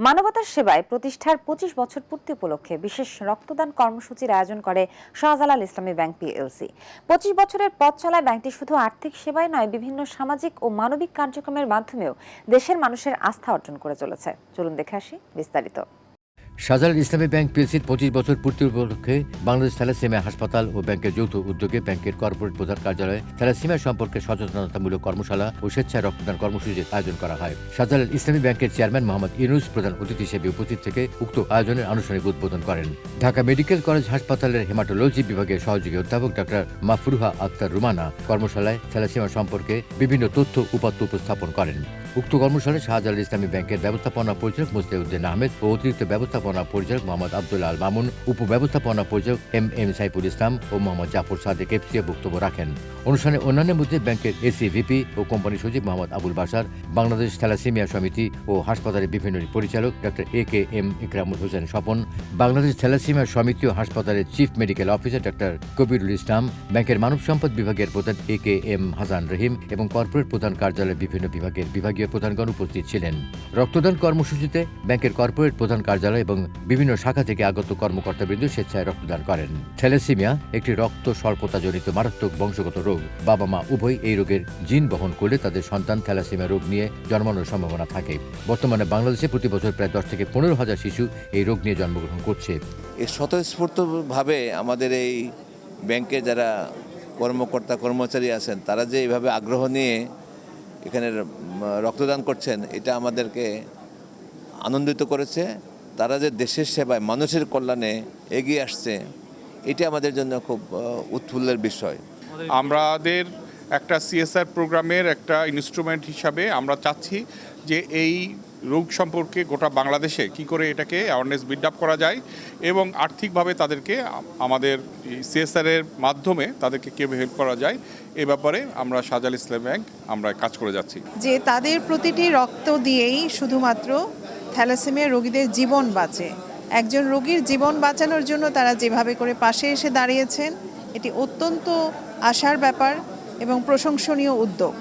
মানবতার সেবায় প্রতিষ্ঠার ২৫ বছর পূর্তি উপলক্ষে বিশেষ রক্তদান কর্মসূচির আয়োজন করে শাহজালাল ইসলামী ব্যাংক পিএলসি। ২৫ বছরের পথ চলায় ব্যাংকটি শুধু আর্থিক সেবাই নয়, বিভিন্ন সামাজিক ও মানবিক কার্যক্রমের মাধ্যমেও দেশের মানুষের আস্থা অর্জন করে চলেছে। চলুন দেখে আসি বিস্তারিত। শাহজালাল ইসলামী ব্যাংক পিএলসির ২৫ বছর পূর্তি উপলক্ষে বাংলাদেশ থ্যালাসেমিয়া হাসপাতাল ও ব্যাংকের যৌথ উদ্যোগে ব্যাংকের কর্পোরেট প্রধান কার্যালয়ে থ্যালাসেমিয়া সম্পর্কে সচেতনতামূলক কর্মশালা ও স্বেচ্ছায় রক্তদান কর্মসূচির আয়োজন করা হয়। শাহজালাল ইসলামী ব্যাংকের চেয়ারম্যান মোহাম্মদ ইউনুস প্রধান অতিথি হিসেবে উপস্থিত থেকে উক্ত আয়োজনের আনুষ্ঠানিক উদ্বোধন করেন। ঢাকা মেডিকেল কলেজ হাসপাতালের হেমাটোলজি বিভাগের সহযোগী অধ্যাপক ডাক্তার মাফরুহা আক্তার রুমানা কর্মশালায় থ্যালাসেমিয়া সম্পর্কে বিভিন্ন তথ্য উপাত্ত উপস্থাপন করেন। উক্ত কর্মশালায় শাহজালাল ইসলামী ব্যাংকের ব্যবস্থাপনা পরিচালক মুস্তাকিউদ্দিন আহমেদ ও অতিরিক্ত ব্যবস্থাপনা পরিচালক মোহাম্মদ আব্দুল্লাহ আল মামুন, উপব্যবস্থাপনা পরিচালক এম সাইফুল ইসলাম ও মোহাম্মদ জাফর সাদেক এফসিএ বক্তব্য রাখেন। অনুষ্ঠানে অন্যান্যের মধ্যে ব্যাংকের এসিভিপি ও কোম্পানি সচিব মোহাম্মদ আবুল বাশার, বাংলাদেশ থ্যালাসেমিয়া সমিতি ও হাসপাতালের বিভিন্ন পরিচালক doctor M Ikramul Hossain Swapan, Bangladesh thalassemia সমিতি ও হাসপাতালের chief medical officer doctor Kabirul Islam, ব্যাংকের মানব সম্পদ বিভাগের প্রধান এম হাসান রহিম এবং কর্পোরেট প্রধান কার্যালয়ের বিভিন্ন বিভাগের বিভাগীয় প্রধানগণ উপস্থিত ছিলেন। রক্তদান কর্মসূচিতে ব্যাংকের কর্পোরেট প্রধান কার্যালয় এবং বিভিন্ন শাখা থেকে আগত কর্মকর্তাবৃন্দ স্বেচ্ছায় রক্তদান করেন। থ্যালাসেমিয়া একটি রক্ত স্বল্পতাজনিত মারাত্মক বংশগত রোগ। বাবা মা উভয় এই রোগের জিন বহন করলে তাদের সন্তান থ্যালাসেমিয়া রোগ নিয়ে জন্মানোর সম্ভাবনা থাকে। বর্তমানে বাংলাদেশে প্রতি বছর প্রায় 10 থেকে 15,000 শিশু এই রোগ নিয়ে জন্মগ্রহণ করছে। এই স্বতঃস্ফূর্তভাবে আমাদের এই ব্যাংকে যারা কর্মকর্তা কর্মচারী আছেন তারা যে এইভাবে আগ্রহ নিয়ে এখানে রক্তদান করছেন, এটা আমাদেরকে আনন্দিত করেছে। তারা যে দেশের সেবায় মানুষের কল্যাণে এগিয়ে আসছে, এটা আমাদের জন্য খুব উৎফুল্লের বিষয়। আমাদের একটা সিএসআর প্রোগ্রামের একটা ইনস্ট্রুমেন্ট হিসাবে আমরা চাচ্ছি যে এই রোগ সম্পর্কে গোটা বাংলাদেশে কি করে এটাকে অ্যাওয়ারনেস বিল্ড আপ করা যায় এবং আর্থিকভাবে তাদেরকে আমাদের সিএসআরের মাধ্যমে তাদেরকে কীভাবে হেল্প করা যায় এ ব্যাপারে আমরা শাহজালাল ইসলামী ব্যাংক আমরা কাজ করে যাচ্ছি। যে তাদের প্রতিটি রক্ত দিয়েই শুধুমাত্র থ্যালাসেমিয়া রোগীদের জীবন বাঁচে। একজন রোগীর জীবন বাঁচানোর জন্য তারা যেভাবে করে পাশে এসে দাঁড়িয়েছেন, এটি অত্যন্ত আশার ব্যাপার এবং প্রশংসনীয় উদ্যোগ।